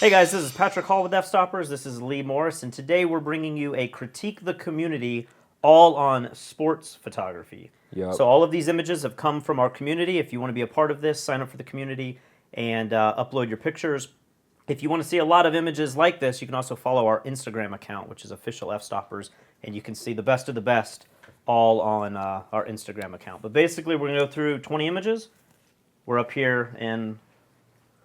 Hey guys, this is Patrick Hall with Fstoppers. This is Lee Morris, and today we're bringing you a Critique the Community all on sports photography. Yep. So all of these images have come from our community. If you want to be a part of this, sign up for the community and upload your pictures. If you want to see a lot of images like this, you can also follow our Instagram account, which is official Fstoppers, and you can see the best of the best all on our Instagram account. But basically, we're going to go through 20 images. We're up here in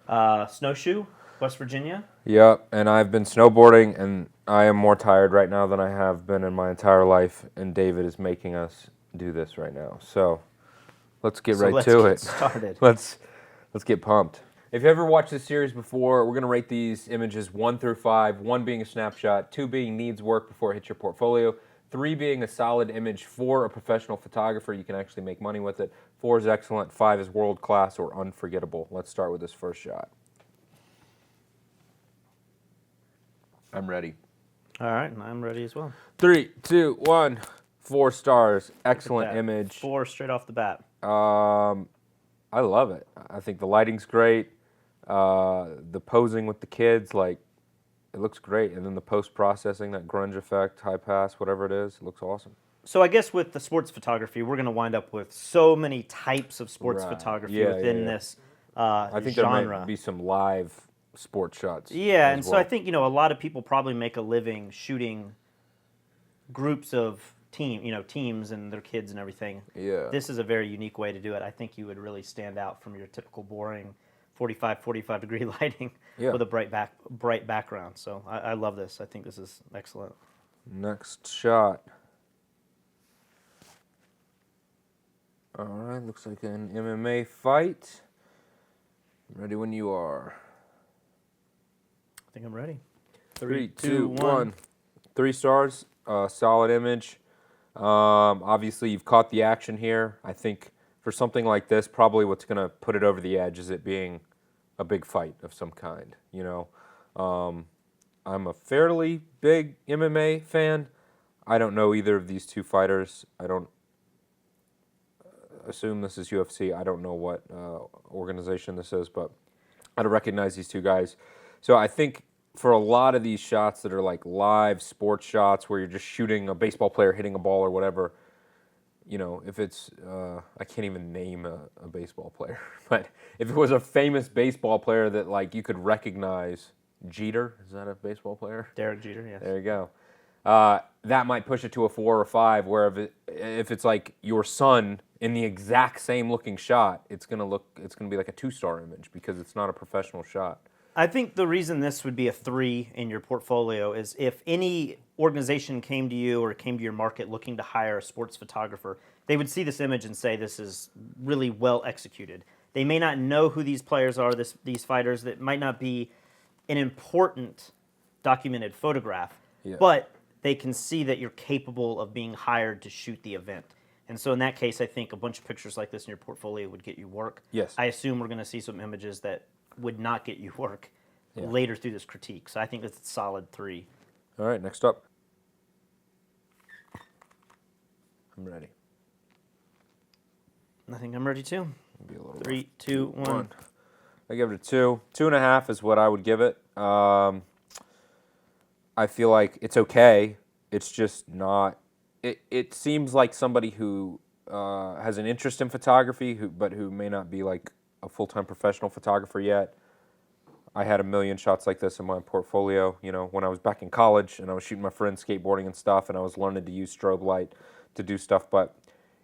Snowshoe, West Virginia. Yep, and I've been snowboarding, and I am more tired right now than I have been in my entire life, and David is making us do this right now. So let's get right to it. Started. Let's get pumped. If you ever watched this series before, we're going to rate these images 1 through 5, 1 being a snapshot, 2 being needs work before it hits your portfolio, 3 being a solid image for a professional photographer. You can actually make money with it. 4 is excellent, 5 is world-class or unforgettable. Let's start with this first shot. I'm ready. All right, and I'm ready as well. 3, 2, 1. 4 stars. Excellent image. 4 straight off the bat. I love it. I think the lighting's great. The posing with the kids, like, it looks great. And then the post-processing, that grunge effect, high pass, whatever it is, it looks awesome. So I guess with the sports photography, we're going to wind up with so many types of sports photography within this I think genre. there might be some live sports shots. Yeah, and so I think, a lot of people probably make a living shooting groups of teams and their kids and everything. Yeah. This is a very unique way to do it. I think you would really stand out from your typical boring 45 degree lighting with a bright background. So I love this. I think this is excellent. Next shot. All right, looks like an MMA fight. Ready when you are. I think I'm ready. 3, 2, 1. 3 stars. Solid image. Obviously, you've caught the action here. I think for something like this, probably what's going to put it over the edge is it being a big fight of some kind. I'm a fairly big MMA fan. I don't know either of these two fighters. I don't assume this is UFC. I don't know what organization this is, but I don't recognize these two guys. So I think for a lot of these shots that are like live sports shots where you're just shooting a baseball player hitting a ball or whatever, if it's, I can't even name a baseball player, but if it was a famous baseball player that like you could recognize, Jeter, is that a baseball player? Derek Jeter, yes. There you go. That might push it to a 4 or 5, where if it's like your son in the exact same looking shot, it's gonna be like a 2-star image because it's not a professional shot. I think the reason this would be a 3 in your portfolio is if any organization came to you or came to your market looking to hire a sports photographer, they would see this image and say this is really well executed. They may not know who these players are, these fighters. That might not be an important documented photograph, but they can see that you're capable of being hired to shoot the event. And so in that case, I think a bunch of pictures like this in your portfolio would get you work. Yes. I assume we're going to see some images that would not get you work later through this critique. So I think it's a solid 3. All right, next up. I'm ready. I think I'm ready too. 3, 2, 1. I give it a 2. 2.5 is what I would give it. I feel like it's okay. It's just not. It seems like somebody who has an interest in photography, but who may not be like a full-time professional photographer yet. I had a million shots like this in my portfolio, when I was back in college and I was shooting my friends skateboarding and stuff, and I was learning to use strobe light to do stuff, but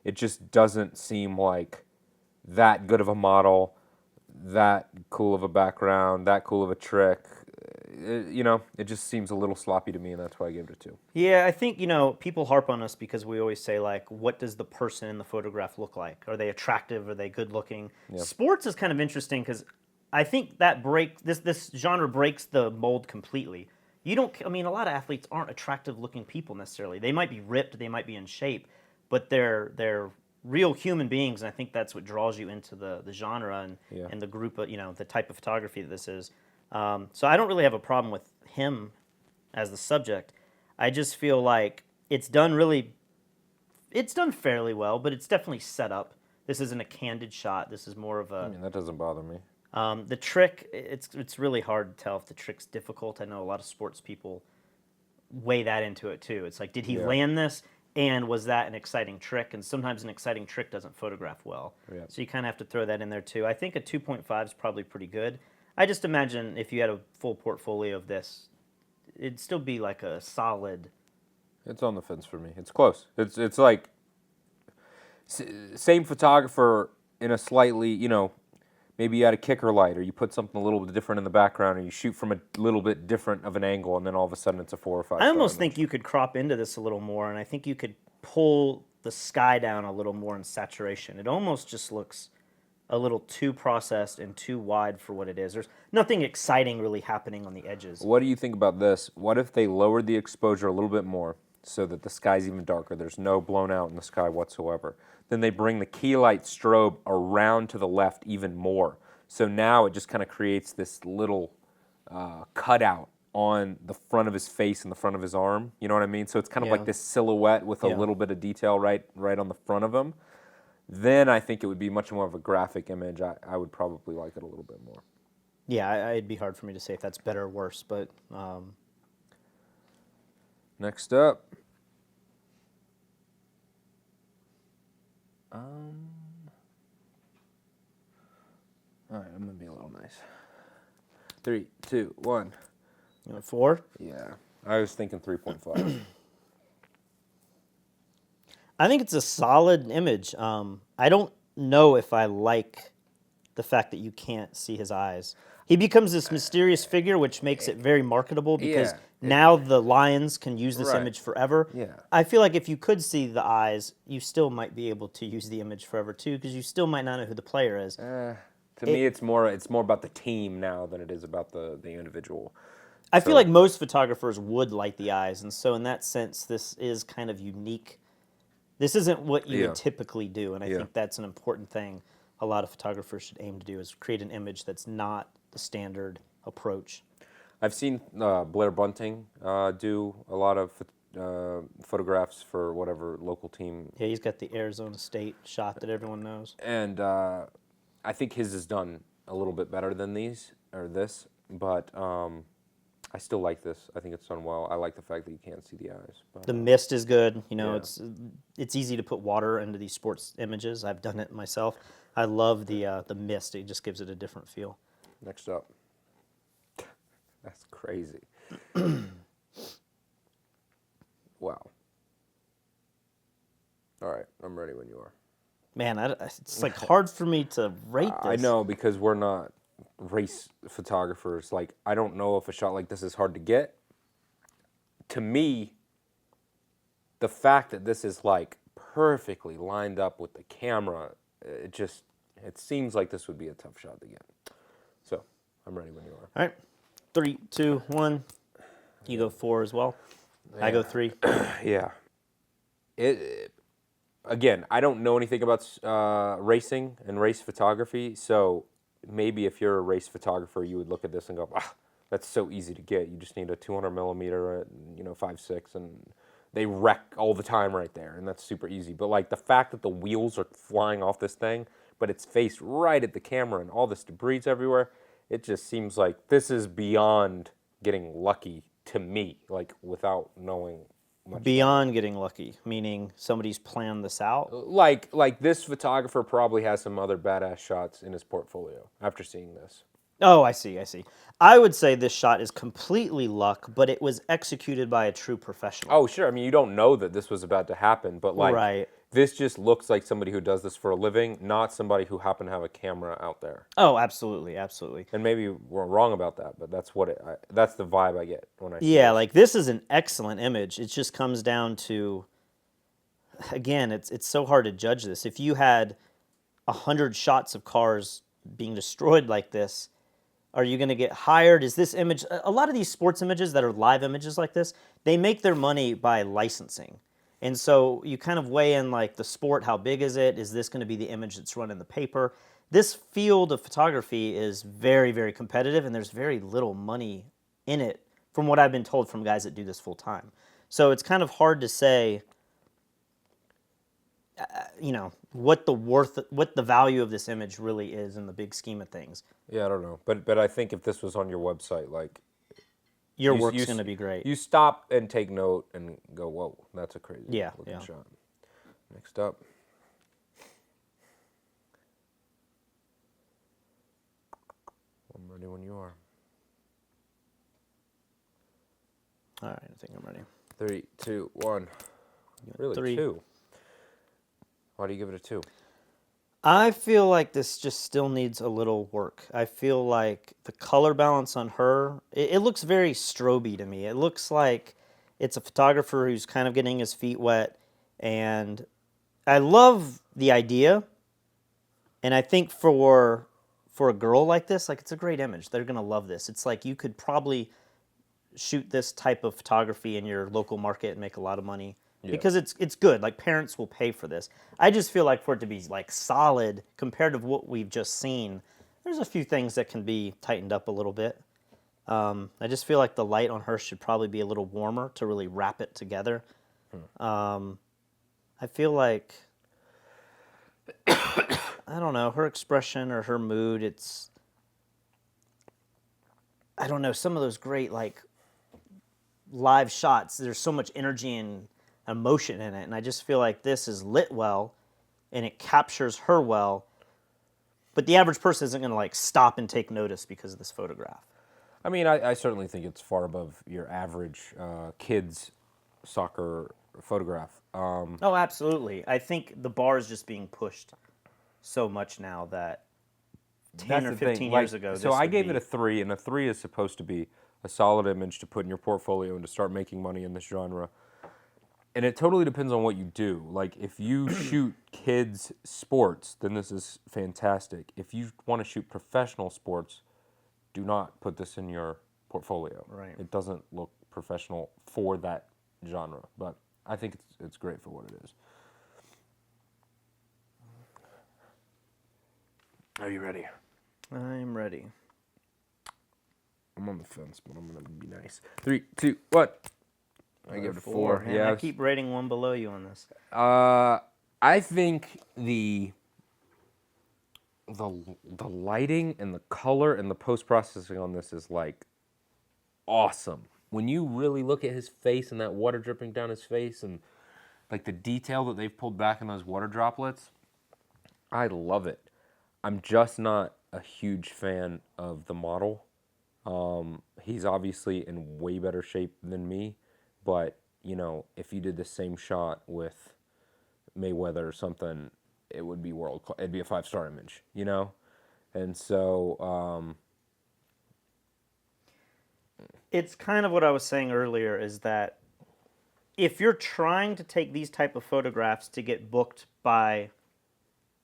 it just doesn't seem like that good of a model, that cool of a background, that cool of a trick. It just seems a little sloppy to me, and that's why I gave it a 2. Yeah, I think, people harp on us because we always say, like, what does the person in the photograph look like? Are they attractive? Are they good looking? Yeah. Sports is kind of interesting because I think that this genre breaks the mold completely. A lot of athletes aren't attractive looking people necessarily. They might be ripped, they might be in shape, but they're real human beings, and I think that's what draws you into the genre and the group of, the type of photography that this is. So I don't really have a problem with him as the subject. I just feel like it's done fairly well, but it's definitely set up. This isn't a candid shot. This is more of a... that doesn't bother me. The trick, it's really hard to tell if the trick's difficult. I know a lot of sports people weigh that into it too. It's like, did he Yeah. land this, and was that an exciting trick? And sometimes an exciting trick doesn't photograph well. Yeah. So you kind of have to throw that in there too. I think a 2.5 is probably pretty good. I just imagine if you had a full portfolio of this, it'd still be like a solid. It's on the fence for me. It's close. It's like same photographer in a slightly, maybe you had a kicker light or you put something a little bit different in the background or you shoot from a little bit different of an angle and then all of a sudden it's a 4 or 5 I almost star think image. you could crop into this a little more, and I think you could pull the sky down a little more in saturation. It almost just looks a little too processed and too wide for what it is. There's nothing exciting really happening on the edges. What do you think about this? What if they lowered the exposure a little bit more so that the sky's even darker? There's no blown out in the sky whatsoever. Then they bring the key light strobe around to the left even more. So now it just kind of creates this little cutout on the front of his face and the front of his arm. You know what I mean? So it's kind of Yeah. like this silhouette with a Yeah. little bit of detail right on the front of him. Then I think it would be much more of a graphic image. I would probably like it a little bit more. Yeah, it'd be hard for me to say if that's better or worse, but Next up. All right, I'm going to be a little nice. 3, 2, 1. 4. Yeah. I was thinking 3.5. I think it's a solid image. I don't know if I like the fact that you can't see his eyes. He becomes this mysterious figure, which makes it very marketable because Yeah. now the Lions can use this Right. image forever. Yeah. I feel like if you could see the eyes, you still might be able to use the image forever too, because you still might not know who the player is. To me, it's more about the team now than it is about the individual. I feel like most photographers would like the eyes, and so in that sense, this is kind of unique. This isn't what you Yeah. would typically do, and I Yeah. think that's an important thing a lot of photographers should aim to do, is create an image that's not the standard approach. I've seen Blair Bunting do a lot of photographs for whatever local team, Yeah, he's got the Arizona State shot that everyone knows. and I think his is done a little bit better than this, but I still like this. I think it's done well. I like the fact that you can't see the eyes. But, The mist is good. You know, Yeah. it's easy to put water into these sports images. I've done it myself. I love the mist. It just gives it a different feel. next up. That's crazy. Wow. All right, I'm ready when you are. Man, it's like hard for me to rate this. I know, because we're not race photographers. Like, I don't know if a shot like this is hard to get. To me, the fact that this is like perfectly lined up with the camera, it seems like this would be a tough shot to get. So, I'm ready when you are. All right, 3, 2, 1. You go 4 as well. I go 3. Yeah. Again, I don't know anything about racing and race photography, so maybe if you're a race photographer, you would look at this and go, that's so easy to get. You just need a 200 millimeter at 5.6, and they wreck all the time right there, and that's super easy. But like the fact that the wheels are flying off this thing, but it's faced right at the camera and all this debris everywhere, it just seems like this is beyond getting lucky to me, like without knowing much. Beyond getting lucky, meaning somebody's planned this out. Like this photographer probably has some other badass shots in his portfolio after seeing this. Oh, I see. I would say this shot is completely luck, but it was executed by a true professional. Oh, sure. I mean, you don't know that this was about to happen, but like Right. this just looks like somebody who does this for a living, not somebody who happened to have a camera out there. Oh, absolutely. And maybe we're wrong about that, but that's that's the vibe I get when I see Yeah, this. like this is an excellent image. It just comes down to, again, it's so hard to judge this. If you had 100 shots of cars being destroyed like this, are you going to get hired? Is this image, a lot of these sports images that are live images like this, they make their money by licensing. And so you kind of weigh in like the sport, how big is it? Is this going to be the image that's run in the paper? This field of photography is very, very competitive, and there's very little money in it from what I've been told from guys that do this full time. So it's kind of hard to say you know, what the value of this image really is in the big scheme of things. Yeah, I don't know, but I think if this was on your website, like Your work's going to be great. you stop and take note and go, whoa, that's a crazy Yeah, looking yeah. shot. Next up. I'm ready when you are. All right, I think I'm ready. 3, 2, 1. Really, 3. 2. Why do you give it a 2? I feel like this just still needs a little work. I feel like the color balance on her, it looks very stroby to me. It looks like it's a photographer who's kind of getting his feet wet. And I love the idea. And I think for a girl like this, like, it's a great image. They're going to love this. It's like you could probably shoot this type of photography in your local market and make a lot of money. Yeah. Because it's good. Like, parents will pay for this. I just feel like for it to be like solid compared to what we've just seen, there's a few things that can be tightened up a little bit. I just feel like the light on her should probably be a little warmer to really wrap it together. I feel like I don't know, her expression or her mood, I don't know, some of those great like live shots, there's so much energy and emotion in it, and I just feel like this is lit well and it captures her well, but the average person isn't going to like stop and take notice because of this photograph. I mean, I certainly think it's far above your average kids soccer photograph. Oh, absolutely. I think the bar is just being pushed so much now that 10 or 15 years ago, so I gave it a 3, and a 3 is supposed to be a solid image to put in your portfolio and to start making money in this genre. And it totally depends on what you do. Like, if you shoot kids' sports, then this is fantastic. If you want to shoot professional sports, do not put this in your portfolio. Right. It doesn't look professional for that genre, but I think it's great for what it is. Are you ready? I'm ready. I'm on the fence, but I'm going to be nice. 3, 2, 1. I give it a 4. Man, Yeah, I keep rating one below you on this. I think the lighting and the color and the post-processing on this is like awesome. When you really look at his face and that water dripping down his face and like the detail that they've pulled back in those water droplets, I love it. I'm just not a huge fan of the model. He's obviously in way better shape than me, but you know, if you did the same shot with Mayweather or something, it would be world class. It'd be a 5-star image, you know? And so it's kind of what I was saying earlier, is that if you're trying to take these type of photographs to get booked by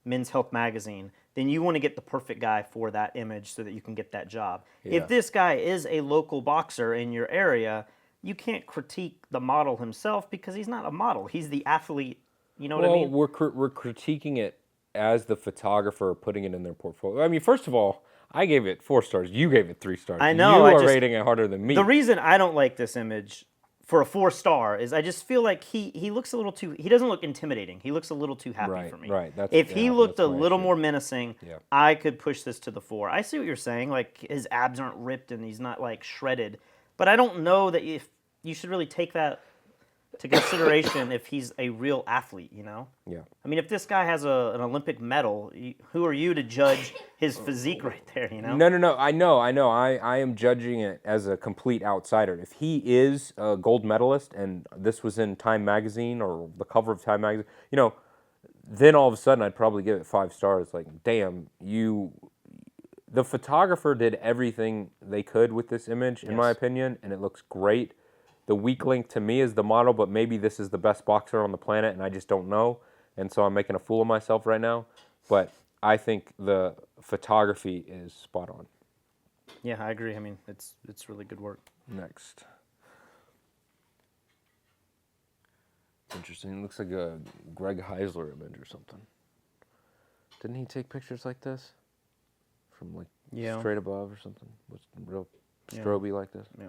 Men's Health Magazine, then you want to get the perfect guy for that image so that you can get that job. Yeah. If this guy is a local boxer in your area, you can't critique the model himself because he's not a model. He's the athlete. You know what I mean? we're critiquing it as the photographer putting it in their portfolio. I mean, first of all, I gave it 4 stars. You gave it 3 stars. I know. You are rating it harder than me. The reason I don't like this image for a 4-star is I just feel like he looks a little too. He doesn't look intimidating. He looks a little too happy for me. Right. If he looked a my little issue. more menacing, Yeah. I could push this to the 4. I see what you're saying. Like, his abs aren't ripped and he's not like shredded, but I don't know that if you should really take that to consideration if he's a real athlete. You know? Yeah. I mean, if this guy has an Olympic medal, who are you to judge his physique right there? You know? No. I know. I am judging it as a complete outsider. If he is a gold medalist and this was in Time Magazine or the cover of Time Magazine, you know, then all of a sudden I'd probably give it 5 stars. Like, damn, the photographer did everything they could with this image, in my opinion, and it looks great. The weak link to me is the model, but maybe this is the best boxer on the planet, and I just don't know. And so I'm making a fool of myself right now. But I think the photography is spot on. Yeah, I agree. I mean, it's really good work. Next. Interesting. It looks like a Greg Heisler image or something. Didn't he take pictures like this? From like straight above or something? Was real stroby like this? Yeah.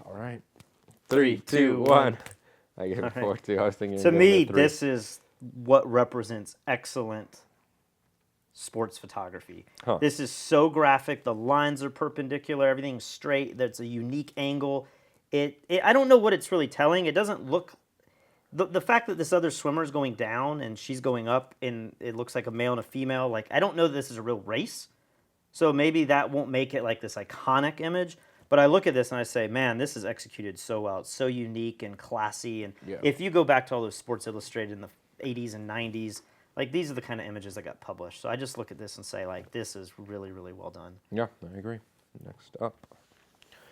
All right. 3, 2, 1. I gave it All 4 right. too. I was thinking. To me, this is what represents excellent sports photography. Huh. This is so graphic. The lines are perpendicular. Everything's straight. That's a unique angle. I don't know what it's really telling. It doesn't look. The fact that this other swimmer is going down and she's going up, and it looks like a male and a female. Like, I don't know that this is a real race. So maybe that won't make it like this iconic image. But I look at this and I say, man, this is executed so well. It's so unique and classy. And if you go back to all those Sports Illustrated in the 80s and 90s, like, these are the kind of images that got published. So I just look at this and say, like, this is really, really well done. Yeah, I agree. Next up.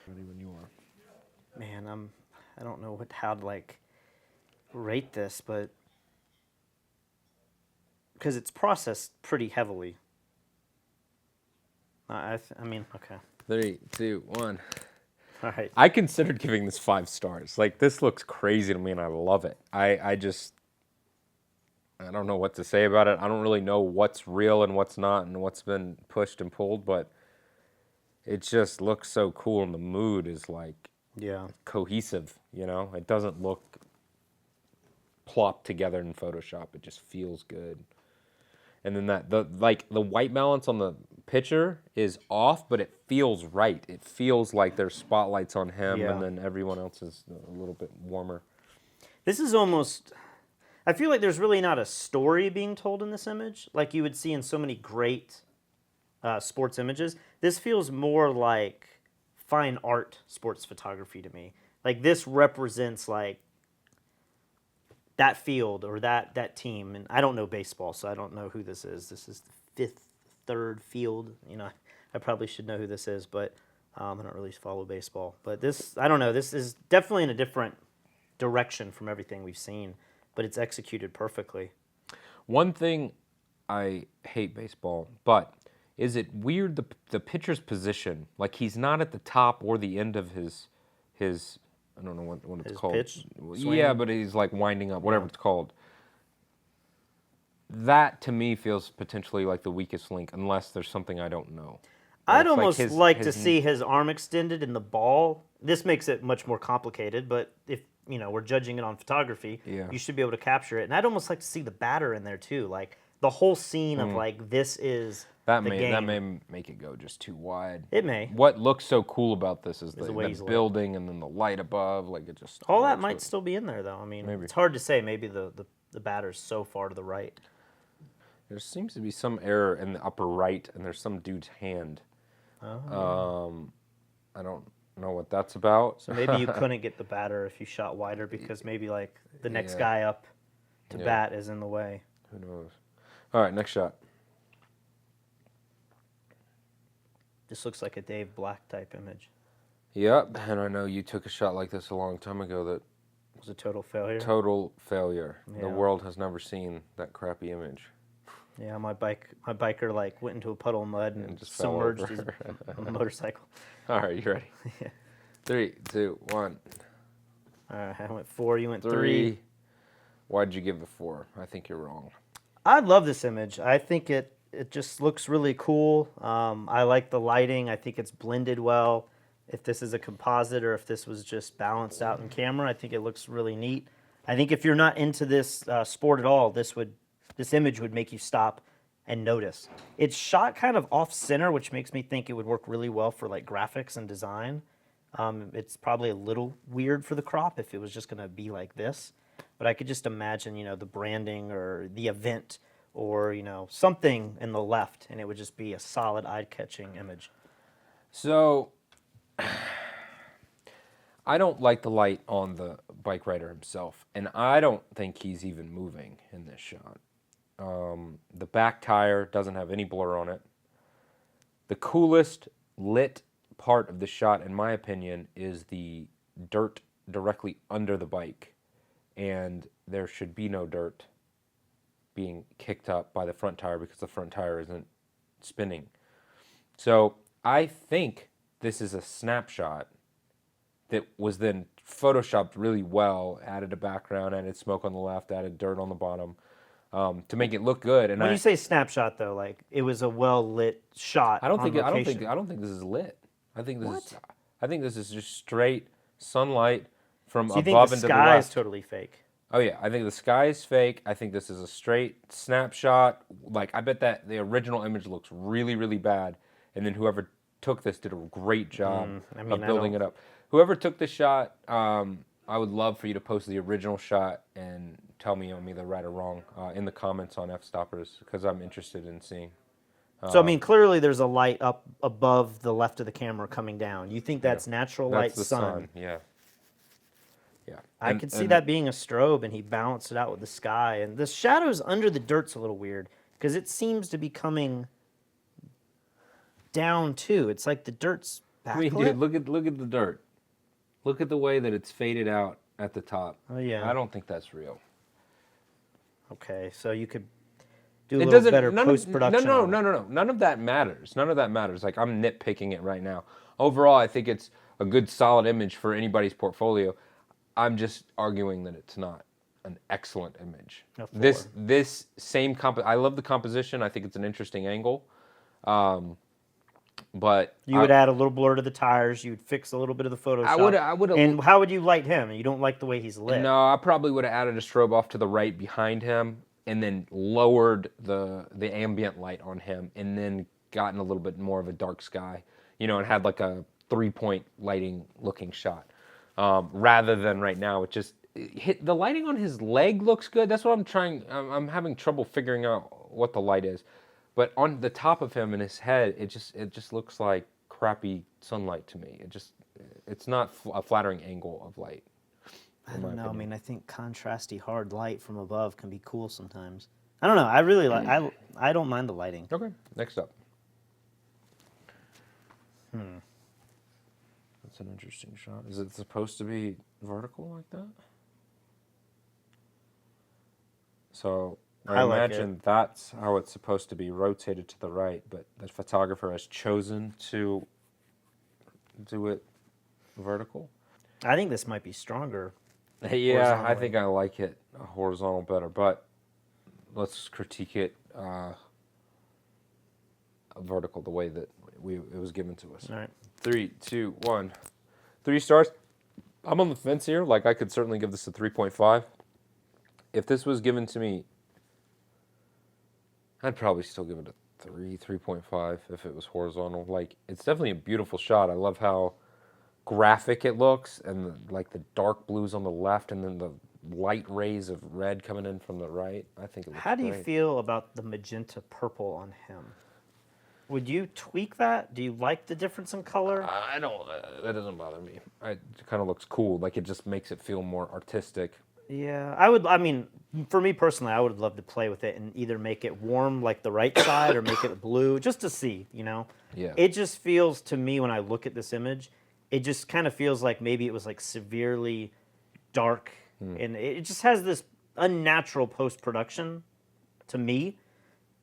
Ready when you are. Man, I don't know how to, like, rate this, but because it's processed pretty heavily. I mean, okay. 3, 2, 1. All right. I considered giving this 5 stars. Like, this looks crazy to me, and I love it. I don't know what to say about it. I don't really know what's real and what's not and what's been pushed and pulled, but it just looks so cool, and the mood is, like, cohesive, you know? It doesn't look plopped together in Photoshop. It just feels good. And then the white balance on the picture is off, but it feels right. It feels like there's spotlights on him, and then everyone else is a little bit warmer. This is almost, I feel like there's really not a story being told in this image, like you would see in so many great sports images. This feels more like fine art sports photography to me. Like, this represents, like, that field or that team. And I don't know baseball, so I don't know who this is. This is the third field. You know, I probably should know who this is, but I don't really follow baseball. But this, I don't know. This is definitely in a different direction from everything we've seen, but it's executed perfectly. One thing, I hate baseball, but is it weird the pitcher's position? Like, he's not at the top or the end of his I don't know what it's called. Pitch? Yeah, but he's like winding up, whatever it's called. That to me feels potentially like the weakest link, unless there's something I don't know. I'd almost like to see his arm extended in the ball. This makes it much more complicated, but if we're judging it on photography, you should be able to capture it. And I'd almost like to see the batter in there too, like the whole scene of like, this is the game. That may make it go just too wide. It may. What looks so cool about this is the building lit. and then the light above. Like, it just all that might still be in there though. I mean, maybe. It's hard to say. Maybe the batter's so far to the right. There seems to be some error in the upper right, and there's some dude's hand. Oh. I don't know what that's about. So maybe you couldn't get the batter if you shot wider, because maybe like the next guy up to bat is in the way. Who knows? All right, next shot. This looks like a Dave Black type image. Yep, and I know you took a shot like this a long time ago that was a total failure. Total failure. Yeah. The world has never seen that crappy image. Yeah, my biker like went into a puddle of mud and just submerged his motorcycle. All right, you ready? Yeah. 3, 2, 1. All right, I went 4. You went 3. Why'd you give the 4? I think you're wrong. I love this image. I think it just looks really cool. I like the lighting. I think it's blended well. If this is a composite or if this was just balanced out in camera, I think it looks really neat. I think if you're not into this sport at all, this image would make you stop and notice. It's shot kind of off center, which makes me think it would work really well for like graphics and design. It's probably a little weird for the crop if it was just going to be like this. But I could just imagine, the branding or the event or, something in the left, and it would just be a solid eye-catching image. So, I don't like the light on the bike rider himself, and I don't think he's even moving in this shot. The back tire doesn't have any blur on it. The coolest lit part of the shot, in my opinion, is the dirt directly under the bike. And there should be no dirt being kicked up by the front tire because the front tire isn't spinning. So I think this is a snapshot that was then photoshopped really well, added a background, added smoke on the left, added dirt on the bottom to make it look good. And when you say snapshot, though, like it was a well lit shot. I don't think this is lit. I think this is just straight sunlight from So you think above the and to the sky is left. totally fake? Oh yeah, I think the sky is fake. I think this is a straight snapshot. Like I bet that the original image looks really, really bad, and then whoever took this did a great job I mean, of I building don't. it up. Whoever took this shot, I would love for you to post the original shot and tell me I'm either right or wrong in the comments on Fstoppers because I'm interested in seeing. So I mean, clearly there's a light up above the left of the camera coming down. You think Yeah, that's natural that's light, the sun? sun. Yeah, yeah. I could see that being a strobe, and he balanced it out with the sky. And the shadows under the dirt's a little weird because it seems to be coming down too. It's like the dirt's I mean, backlit. dude, look at the dirt. Look at the way that it's faded out at the top. Oh yeah. I don't think that's real. Okay, so you could do a It little doesn't. better None post of production. no. None of that matters. None of that matters. Like I'm nitpicking it right now. Overall, I think it's a good, solid image for anybody's portfolio. I'm just arguing that it's not an excellent image. A four. This same I love the composition. I think it's an interesting angle. But You would add a little blur to the tires. You'd fix a little bit of the Photoshop. I would. And how would you light him? You don't like the way he's lit. No, I probably would have added a strobe off to the right behind him, and then lowered the ambient light on him, and then gotten a little bit more of a dark sky, and had like a 3-point lighting looking shot, rather than right now. It just hit the lighting on his leg looks good. That's what I'm trying. I'm having trouble figuring out what the light is, but on the top of him and his head, it just looks like crappy sunlight to me. It's not a flattering angle of light. I don't know. I mean, I think contrasty hard light from above can be cool sometimes. I don't know. I really like. I don't mind the lighting. Okay, next up. That's an interesting shot. Is it supposed to be vertical like that? So I like imagine that's how it's supposed to be rotated to the right, but the photographer has chosen to do it vertical. I think this might be stronger. Yeah, I think I like it horizontal better, but let's critique it vertical the way that it was given to us. All right. 3, 2, 1. 3 stars. I'm on the fence here. Like, I could certainly give this a 3.5. If this was given to me, I'd probably still give it a 3.5 if it was horizontal. Like, it's definitely a beautiful shot. I love how graphic it looks, and the dark blues on the left, and then the light rays of red coming in from the right. I think it looks How do you great. feel about the magenta purple on him? Would you tweak that? Do you like the difference in color? I don't. That doesn't bother me. It kind of looks cool. Like it just makes it feel more artistic. Yeah, I would. I mean, for me personally, I would love to play with it and either make it warm like the right side or make it blue, just to see. Yeah. It just feels to me when I look at this image, it just kind of feels like maybe it was like severely dark, and it just has this unnatural post production to me,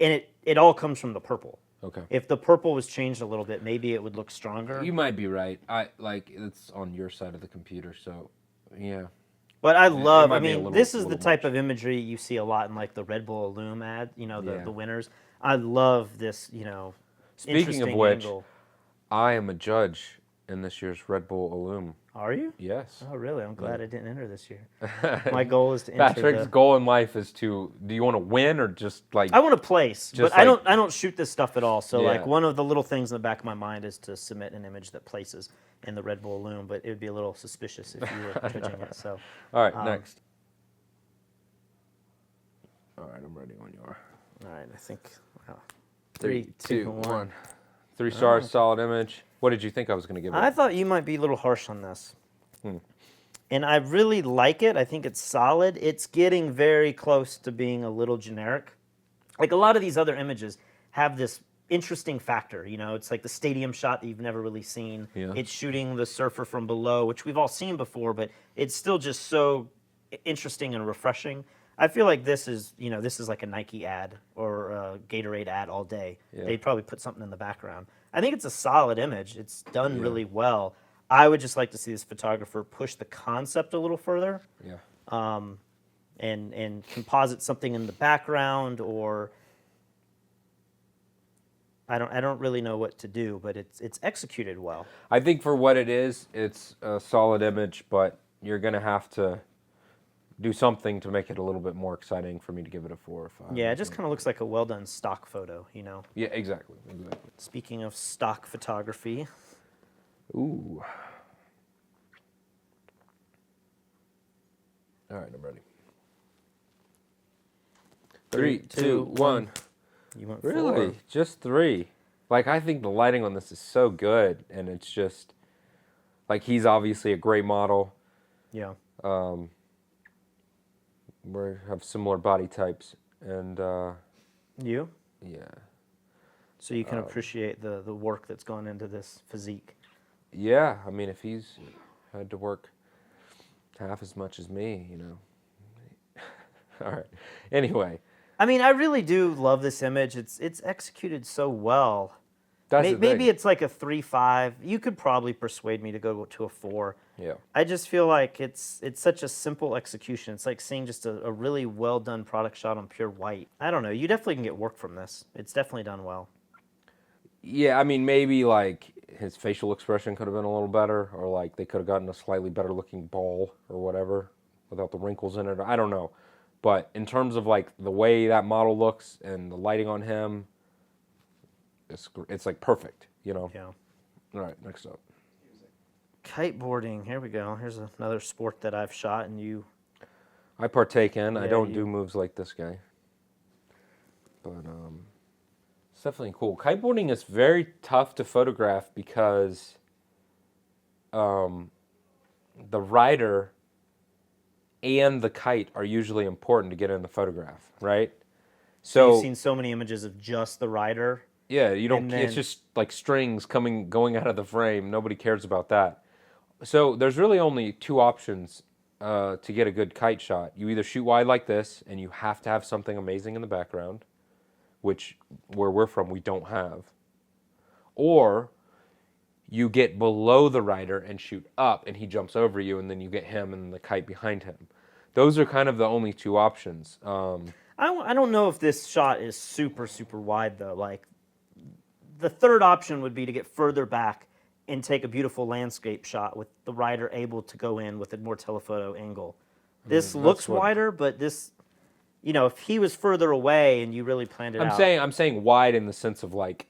and it all comes from the purple. Okay. If the purple was changed a little bit, maybe it would look stronger. You might be right. It's on your side of the computer, so yeah. But I love. I might be a mean, little- this is the little type much. of imagery you see a lot in like the Red Bull Illume ad. Yeah. The winners. I love this. Speaking of interesting which, angle. I am a judge in this year's Red Bull Illume. Are you? Yes. Oh, really? I'm glad I didn't enter this year. My goal is to enter. Patrick's goal in life is to. Do you want to win or just like? I want to place, Just but I like- don't shoot this stuff at all. So Yeah. like one of the little things in the back of my mind is to submit an image that places in the Red Bull Illume, but it would be a little suspicious if you were judging it. So All right, next. All right, I'm ready when you are. all right, I think 3, 2, 1. 1. 3 stars, solid image. What did you think I was going to give it? I thought you might be a little harsh on this. And I really like it. I think it's solid. It's getting very close to being a little generic. Like a lot of these other images have this interesting factor. It's like the stadium shot that you've never really seen. Yeah. It's shooting the surfer from below, which we've all seen before, but it's still just so interesting and refreshing. I feel like this is like a Nike ad or a Gatorade ad all day. Yeah. They'd probably put something in the background. I think it's a solid image. It's done really well. I would just like to see this photographer push the concept a little further, Yeah. and composite something in the background, or I don't really know what to do, but it's executed well. I think for what it is, it's a solid image, but you're gonna have to do something to make it a little bit more exciting for me to give it a 4 or 5. Yeah, it just kind of looks like a well done stock photo, Yeah, exactly, exactly. Speaking of stock photography. Ooh. All right, I'm ready. 3, 2, 1. You went Really? 4. Just 3? Like, I think the lighting on this is so good, and it's just like he's obviously a great model. Yeah. We have similar body types, and You? yeah. So you can appreciate the work that's gone into this physique. Yeah, I mean, if he's had to work half as much as me, All right. Anyway. I mean, I really do love this image. It's executed so well. That's the Maybe thing. it's like a 3.5. You could probably persuade me to go to a 4. Yeah. I just feel like it's such a simple execution. It's like seeing just a really well done product shot on pure white. I don't know. You definitely can get work from this. It's definitely done well. Yeah, I mean, maybe like his facial expression could have been a little better, or like they could have gotten a slightly better looking ball or whatever without the wrinkles in it. I don't know. But in terms of like the way that model looks and the lighting on him, it's like perfect, Yeah. All right, next up. Kiteboarding. Here we go. Here's another sport that I've shot, and I partake in. I Yeah, don't do moves like this guy. But it's definitely cool. Kiteboarding is very tough to photograph because the rider and the kite are usually important to get in the photograph, right? So you've seen so many images of just the rider. Yeah, you don't. And It's then- just like strings going out of the frame. Nobody cares about that. So there's really only 2 options to get a good kite shot. You either shoot wide like this, and you have to have something amazing in the background, which where we're from we don't have, or you get below the rider and shoot up, and he jumps over you, and then you get him and the kite behind him. Those are kind of the only 2 options. I don't know if this shot is super, super wide, though. Like, the third option would be to get further back and take a beautiful landscape shot with the rider able to go in with a more telephoto angle. This looks wider, but this, if he was further away and you really planned it out. I'm saying wide in the sense of like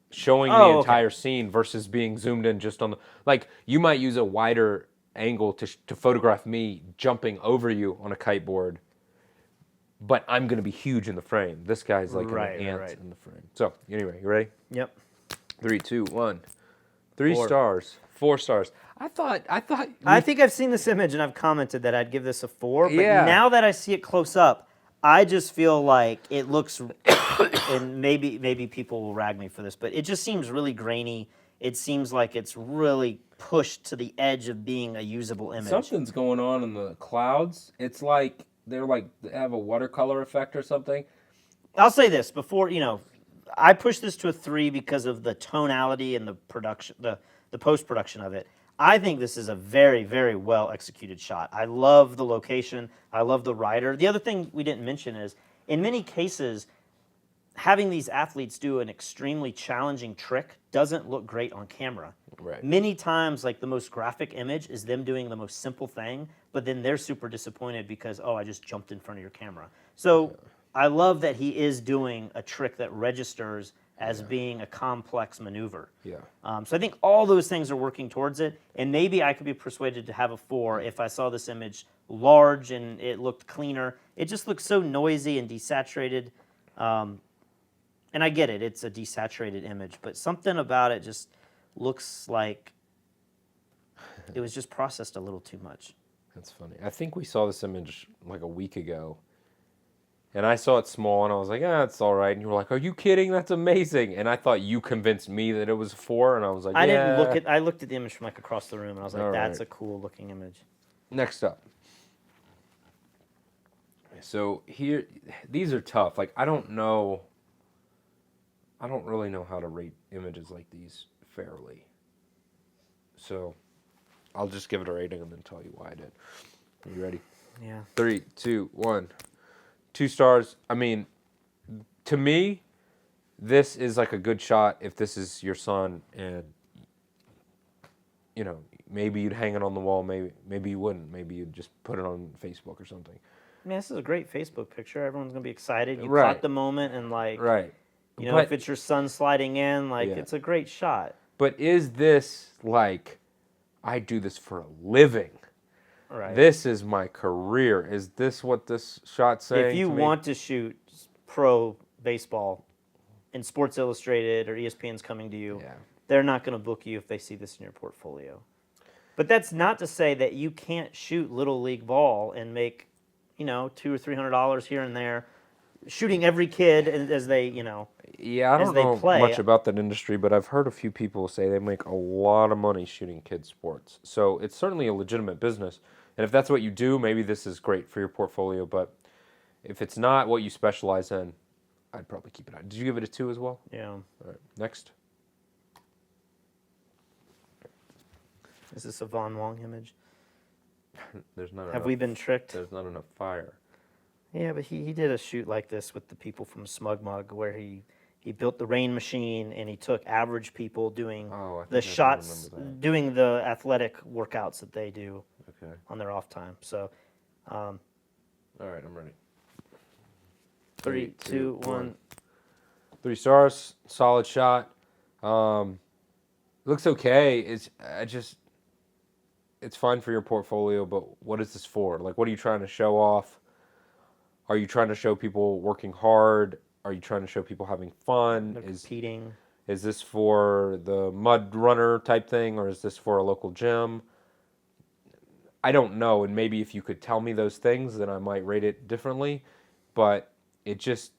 showing the entire scene versus being zoomed in just on the, like you might use a wider angle to photograph me jumping over you on a kiteboard, but I'm going to be huge in the frame. This guy's like an ant in the frame. So anyway, you ready? Yep. 3, 2, 1. 3 4. stars. 4 stars. I think I've seen this image and I've commented that I'd give this a 4. But Yeah. now that I see it close up, I just feel like it looks, and maybe people will rag me for this, but it just seems really grainy. It seems like it's really pushed to the edge of being a usable image. Something's going on in the clouds. It's like they have a watercolor effect or something. I'll say this before, I pushed this to a 3 because of the tonality and the production, the post-production of it. I think this is a very, very well executed shot. I love the location. I love the rider. The other thing we didn't mention is, in many cases, having these athletes do an extremely challenging trick doesn't look great on camera. Right. Many times, like the most graphic image is them doing the most simple thing, but then they're super disappointed because, I just jumped in front of your camera. So I love that he is doing a trick that registers as being a complex maneuver. Yeah. So I think all those things are working towards it, and maybe I could be persuaded to have a 4 if I saw this image large and it looked cleaner. It just looks so noisy and desaturated. And I get it, it's a desaturated image, but something about it just looks like it was just processed a little too much. That's funny. I think we saw this image like a week ago. And I saw it small, and I was like, it's all right. And you were like, are you kidding? That's amazing. And I thought you convinced me that it was a 4, and I was like, I looked at the image from like across the room, and I was like, that's a cool looking image. Next up. So here, these are tough. Like, I don't really know how to rate images like these fairly. So I'll just give it a rating and then tell you why I did. Are you ready? Yeah. 3, 2, 1. 2 stars. I mean, to me, this is like a good shot if this is your son and, maybe you'd hang it on the wall, maybe you wouldn't. Maybe you'd just put it on Facebook or something. I mean, this is a great Facebook picture. Everyone's gonna be excited. You Right. caught the moment, and like, Right. you know, But if it's your son sliding in, like, Yeah. it's a great shot. but is this like I do this for a living? Right. This is my career. Is this what this shot's saying If you to me? want to shoot pro baseball, and Sports Illustrated or ESPN's coming to you, Yeah. they're not going to book you if they see this in your portfolio. But that's not to say that you can't shoot little league ball and make, you know, $200 or $300 here and there, shooting every kid as they, you know. Yeah, I as don't they know play. much about that industry, but I've heard a few people say they make a lot of money shooting kids sports. So it's certainly a legitimate business. And if that's what you do, maybe this is great for your portfolio. But if it's not what you specialize in, I'd probably keep it out. Did you give it a 2 as well? Yeah. All right, next. Is this a Von Wong image? There's not Have enough, we been tricked? There's not enough fire. Yeah, but he did a shoot like this with the people from Smug Mug where he built the rain machine and he took average people doing Oh, I think the I do shots, remember that. doing the athletic workouts that they do Okay. on their off time. So, All right, I'm ready. 3, 2, 1. 3 stars, solid shot. Looks okay. It's fine for your portfolio, but what is this for? Like, what are you trying to show off? Are you trying to show people working hard? Are you trying to show people having fun? They're competing. Is this for the mud runner type thing, or is this for a local gym? I don't know, and maybe if you could tell me those things, then I might rate it differently. But it just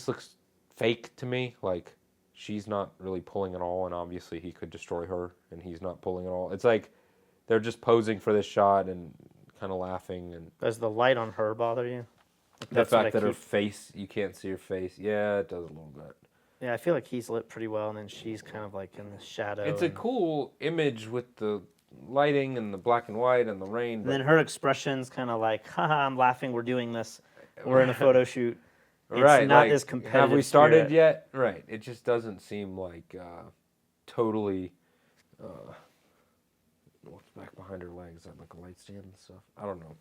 looks fake to me. Like she's not really pulling at all, and obviously he could destroy her, and he's not pulling at all. It's like they're just posing for this shot and kind of laughing. And Does the light on her bother you? the fact that her face, you can't see her face, yeah, it does a little bit. Yeah, I feel like he's lit pretty well, and then she's kind of like in the shadow. It's a cool image with the lighting and the black and white and the rain. And then her expression's kind of like, haha, I'm laughing, we're doing this. We're in a photo shoot. It's right, not like, as competitive. have we started spirit. yet? Right. It just doesn't seem like totally. What's back behind her legs? Is that like a light stand and stuff? I don't know.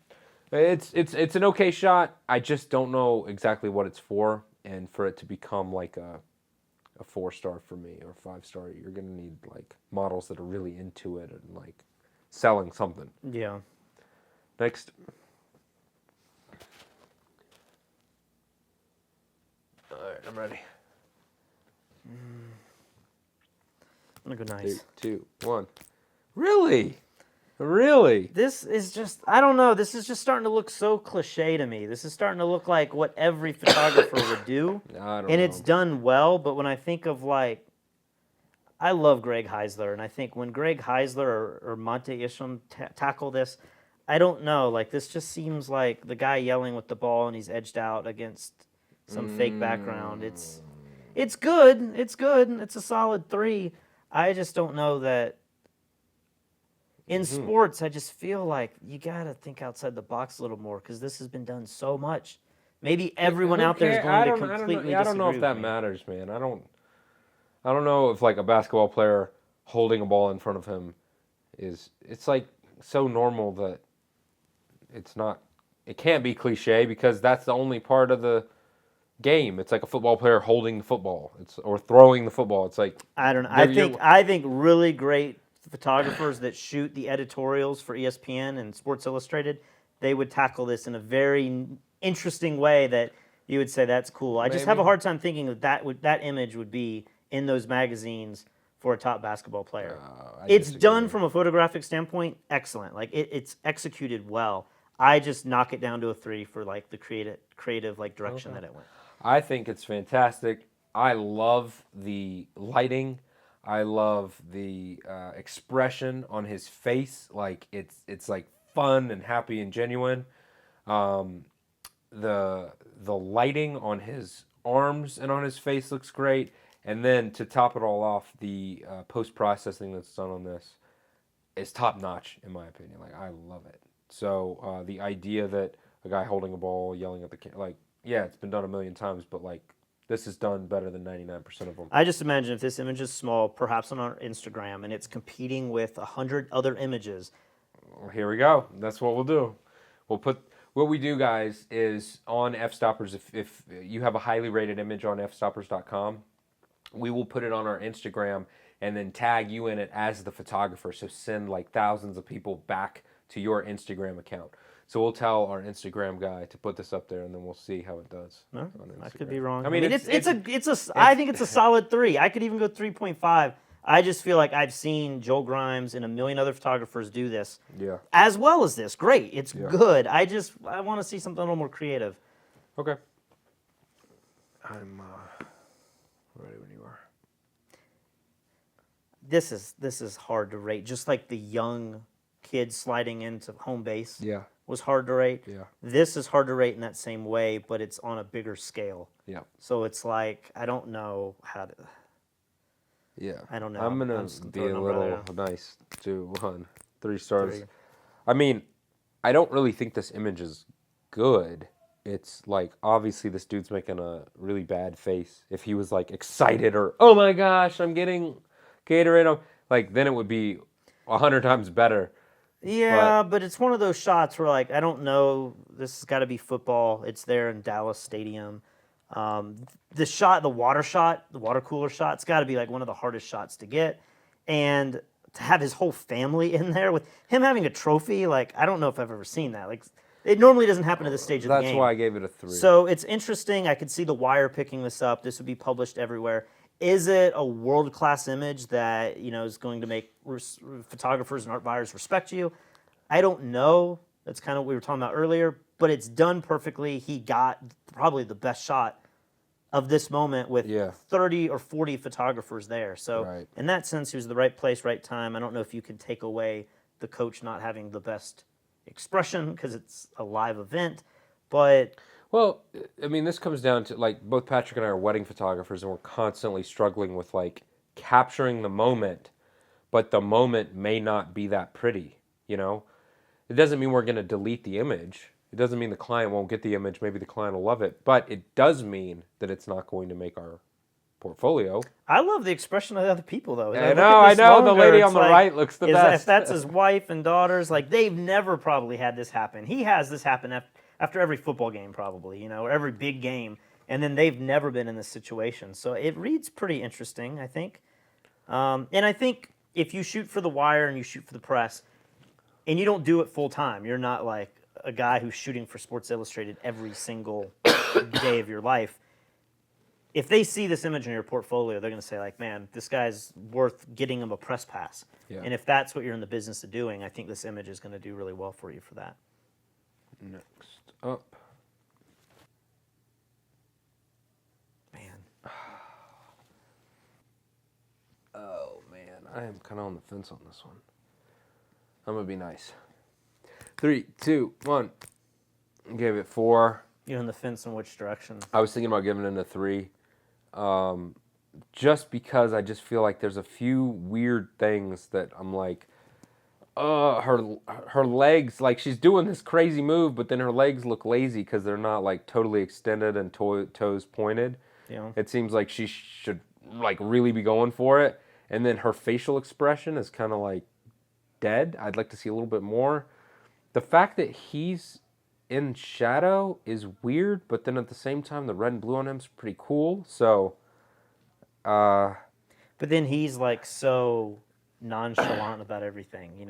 It's an okay shot. I just don't know exactly what it's for, and for it to become like a 4-star for me or 5-star, you're gonna need like models that are really into it and like selling something. Yeah. Next. All right, I'm ready. I'm going to go nice. 3, 2, 1. Really? Really? This is just, I don't know, this is just starting to look so cliche to me. This is starting to look like what every photographer would do. I don't And know. it's done well, but when I think of like, I love Greg Heisler, and I think when Greg Heisler or Monte Isham tackle this, I don't know, like this just seems like the guy yelling with the ball and he's edged out against some fake background. It's good, it's a solid 3. I just don't know that. In sports, I just feel like you got to think outside the box a little more because this has been done so much. Maybe everyone out there is going to completely disagree. I don't know if that matters, man. I don't know if like a basketball player holding a ball in front of him it's like so normal that it can't be cliche because that's the only part of the game. It's like a football player holding the football. Or throwing the football. It's like I don't know. I think really great photographers that shoot the editorials for ESPN and Sports Illustrated, they would tackle this in a very interesting way that you would say that's cool. I just have a hard time thinking that image would be in those magazines for a top basketball player. It's done from a photographic standpoint, excellent. Like it's executed well. I just knock it down to a 3 for like the creative like direction that it went. I think it's fantastic. I love the lighting. I love the expression on his face. Like it's like fun and happy and genuine. The lighting on his arms and on his face looks great. And then to top it all off, the post-processing that's done on this is top-notch, in my opinion. Like, I love it. So the idea that a guy holding a ball, yelling at the camera, like, yeah, it's been done a million times, but, like, This is done better than 99% of them. I just imagine if this image is small, perhaps on our Instagram, and it's competing with 100 other images. Well, here we go. That's what we'll do. We'll put what we do, guys, is on Fstoppers. If you have a highly rated image on fstoppers.com, we will put it on our Instagram and then tag you in it as the photographer. So send like thousands of people back to your Instagram account. So we'll tell our Instagram guy to put this up there, and then we'll see how it does. No, on I could Instagram. be wrong. I mean, I think it's a solid 3. I could even go 3.5. I just feel like I've seen Joel Grimes and a million other photographers do this. Yeah. As well as this. Great. It's Yeah. good. I want to see something a little more creative. Okay. I'm ready when you are. This is hard to rate. Just like the young kid sliding into home base. Yeah. Was hard to rate. Yeah. This is hard to rate in that same way, but it's on a bigger scale. Yeah. So it's like, I don't know how to... Yeah. I don't know. I'm going just to gonna be throw a a number little there. nice. 2, 1, 3 stars. 3. I mean, I don't really think this image is good. It's like, obviously this dude's making a really bad face. If he was like excited or, oh my gosh, I'm getting Gatorade, like, then it would be 100 times better. Yeah, but it's one of those shots where, like, I don't know. This has got to be football. It's there in Dallas Stadium. The water cooler shot, it's got to be like one of the hardest shots to get. And to have his whole family in there with him having a trophy, like, I don't know if I've ever seen that. Like, it normally doesn't happen at this stage of the game. That's why I gave it a 3. So it's interesting. I could see The Wire picking this up. This would be published everywhere. Is it a world-class image that, is going to make photographers and art buyers respect you? I don't know. That's kind of what we were talking about earlier, but it's done perfectly. He got probably the best shot of this moment with 30 or 40 photographers there. So in that sense, he was the right place, right time. I don't know if you can take away the coach not having the best expression because it's a live event, but... Well, I mean, this comes down to, like, both Patrick and I are wedding photographers, and we're constantly struggling with, like, capturing the moment, but the moment may not be that pretty, It doesn't mean we're going to delete the image. It doesn't mean the client won't get the image. Maybe the client will love it, but it does mean that it's not going to make our portfolio. I love the expression of the other people, though. I know. The lady on the right looks the best. If that's his wife and daughters, like, they've never probably had this happen. He has this happen after every football game, probably, or every big game, and then they've never been in this situation. So it reads pretty interesting, I think. And I think if you shoot for The Wire and you shoot for the press, and you don't do it full time, you're not like a guy who's shooting for Sports Illustrated every single day of your life. If they see this image in your portfolio, they're going to say, like, man, this guy's worth getting him a press pass. Yeah. And if that's what you're in the business of doing, I think this image is going to do really well for you for that. Next up. Man. Oh, man. I am kind of on the fence on this one. I'm going to be nice. 3, 2, 1. Gave it 4. You're on the fence in which direction? I was thinking about giving it a 3. Just because I just feel like there's a few weird things that I'm like, her legs, like, she's doing this crazy move, but then her legs look lazy because they're not, like, totally extended and toes pointed. Yeah. It seems like she should, like, really be going for it. And then her facial expression is kind of, like, dead. I'd like to see a little bit more. The fact that he's in shadow is weird, but then at the same time, the red and blue on him is pretty cool. So, but then he's, like, so nonchalant about everything,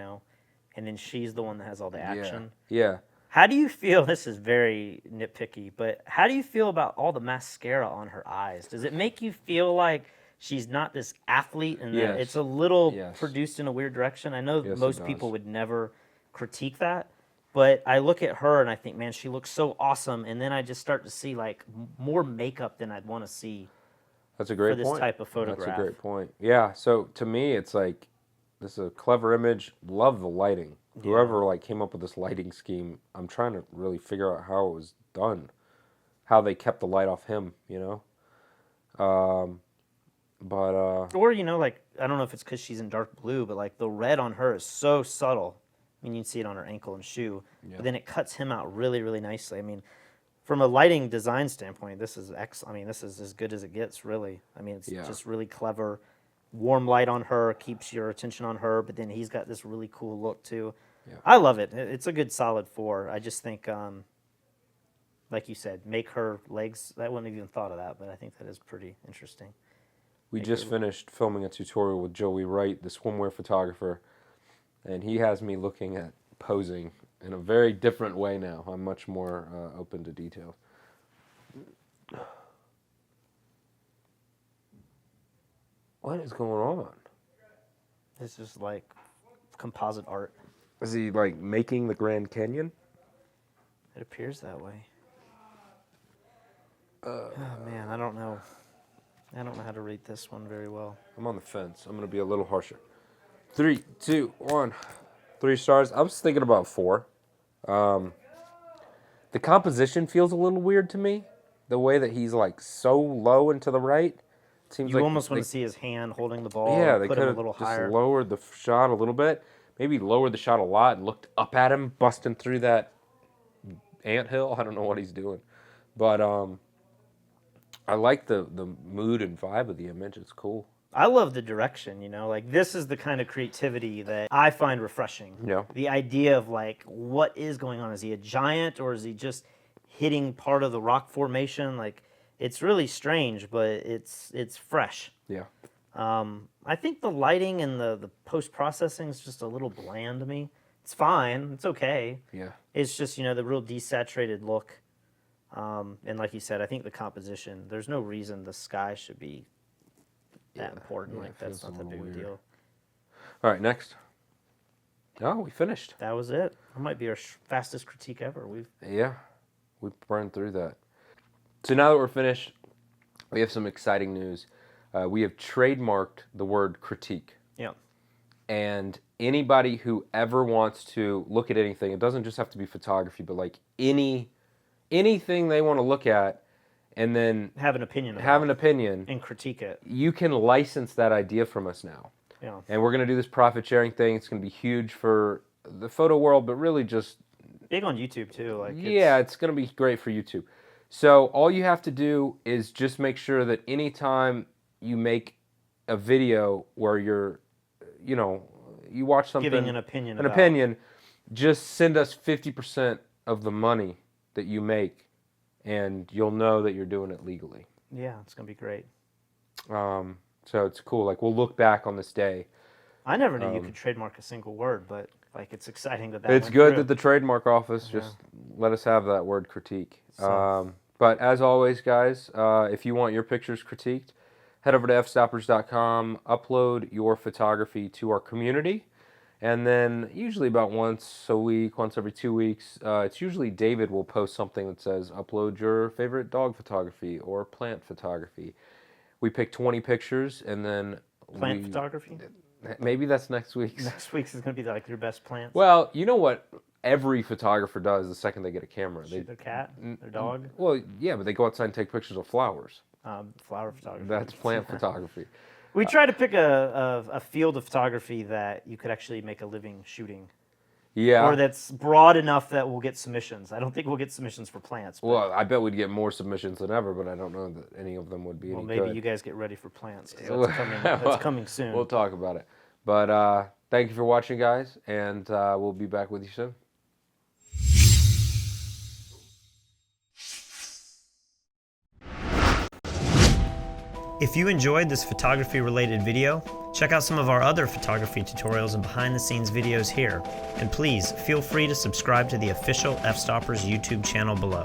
and then she's the one that has all the action. Yeah. How do you feel? This is very nitpicky, but how do you feel about all the mascara on her eyes? Does it make you feel like she's not this athlete and that it's a little produced in a weird direction? I know most people would never critique that, but I look at her and I think, man, she looks so awesome, and then I just start to see, like, more makeup than I'd want to see. That's a great point. For this type of photograph. That's a great point. Yeah, so to me, it's like, this is a clever image. Love the lighting. Yeah. Whoever, like, came up with this lighting scheme, I'm trying to really figure out how it was done. How they kept the light off him, Or, like, I don't know if it's because she's in dark blue, but, like, the red on her is so subtle. I mean, you can see it on her ankle and shoe. Yeah. But then it cuts him out really, really nicely. I mean, from a lighting design standpoint, this is I mean, this is as good as it gets, really. I mean, it's just really clever. Warm light on her keeps your attention on her, but then he's got this really cool look too. Yeah. I love it. It's a good solid 4. I just think, like you said, make her legs. I wouldn't have even thought of that, but I think that is pretty interesting. We just finished filming a tutorial with Joey Wright, the swimwear photographer, and he has me looking at posing in a very different way now. I'm much more open to detail. What is going on? This is like composite art. Is he like making the Grand Canyon? It appears that way. Oh man, I don't know. I don't know how to rate this one very well. I'm on the fence. I'm going to be a little harsher. 3, 2, 1. 3 stars. I was thinking about 4. The composition feels a little weird to me. The way that he's like so low and to the right. It seems you like almost want to see his hand holding the ball. Yeah, they put could him a have little just higher. lowered the shot a little bit. Maybe lowered the shot a lot and looked up at him, busting through that anthill. I don't know what he's doing. But I like the mood and vibe of the image. It's cool. I love the direction, you know, like this is the kind of creativity that I find refreshing. Yeah. The idea of like, what is going on? Is he a giant or is he just hitting part of the rock formation? Like, it's really strange, but it's fresh. Yeah. I think the lighting and the post-processing is just a little bland to me. It's fine. It's okay. Yeah. It's just, you know, the real desaturated look. And like you said, I think the composition, there's no reason the sky should be that important. Like, that's not the big deal. All right, next. Oh, we finished. That was it. That might be our fastest critique ever. We burned through that. So now that we're finished, we have some exciting news. We have trademarked the word critique. Yeah. And anybody who ever wants to look at anything, it doesn't just have to be photography, but like anything they want to look at and then have an opinion and critique it. You can license that idea from us now. Yeah. And we're going to do this profit sharing thing. It's going to be huge for the photo world, but really just big on YouTube too. Like, it's going to be great for YouTube. So all you have to do is just make sure that anytime you make a video where you're, you watch something, giving an opinion, just send us 50% of the money that you make, and you'll know that you're doing it legally. Yeah, it's gonna be great. So it's cool. Like, we'll look back on this day. I never knew you could trademark a single word, but like, it's exciting that it's good that the trademark office just let us have that word critique. So. But as always, guys, if you want your pictures critiqued, head over to fstoppers.com, upload your photography to our community, and then usually about once a week, once every 2 weeks, it's usually David will post something that says, upload your favorite dog photography or plant photography. We pick 20 pictures, and then plant photography? Maybe that's next week's. Next week's is going to be like your best plants. Well, you know what every photographer does the second they get a camera? Shoot their cat, their dog? Well, yeah, but they go outside and take pictures of flowers. Flower photography. That's plant photography. We try to pick a field of photography that you could actually make a living shooting. Yeah. Or that's broad enough that we'll get submissions. I don't think we'll get submissions for plants. Well, I bet we'd get more submissions than ever, but I don't know that any of them would be any good. Well, maybe you guys get ready for plants, because that's coming soon. We'll talk about it. But thank you for watching, guys, and we'll be back with you soon. If you enjoyed this photography-related video, check out some of our other photography tutorials and behind-the-scenes videos here. And please, feel free to subscribe to the official Fstoppers YouTube channel below.